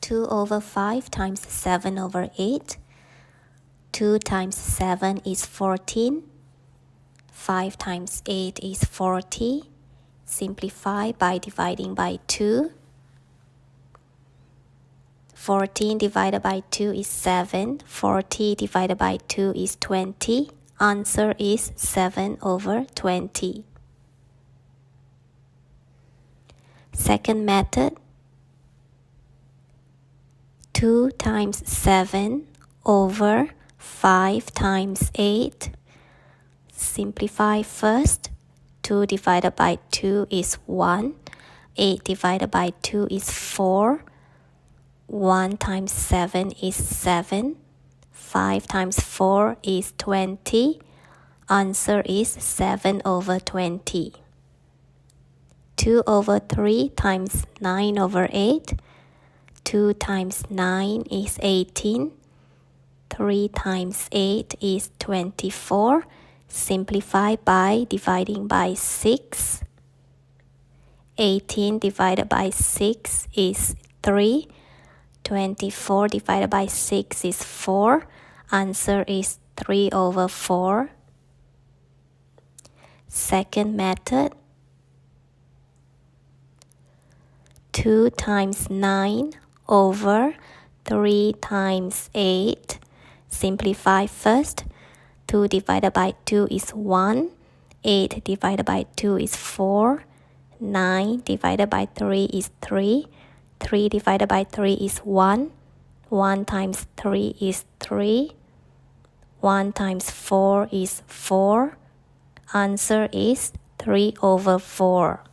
2 over 5 times 7 over 8. 2 times 7 is 14. 5 times 8 is 40. Simplify by dividing by 2. 14 divided by 2 is 7. 40 divided by 2 is 20. Answer is 7 over 20. Second method. 2 times 7 over 5 times 8. Simplify first. 2 divided by 2 is 1. 8 divided by 2 is 4. 1 times 7 is 7. 5 times 4 is 20. Answer is 7 over 20. 2 over 3 times 9 over 8. 2 times 9 is 18. 3 times 8 is 24. Simplify by dividing by 6. 18 divided by 6 is 3. 24 divided by 6 is 4. Answer is 3 over 4. Second method. 2 times 9 over 3 times 8. Simplify first. 2 divided by 2 is 1. 8 divided by 2 is 4. 9 divided by 3 is 3. 3 divided by 3 is 1. 1 times 3 is 3. 1 times 4 is 4. Answer is 3 over 4.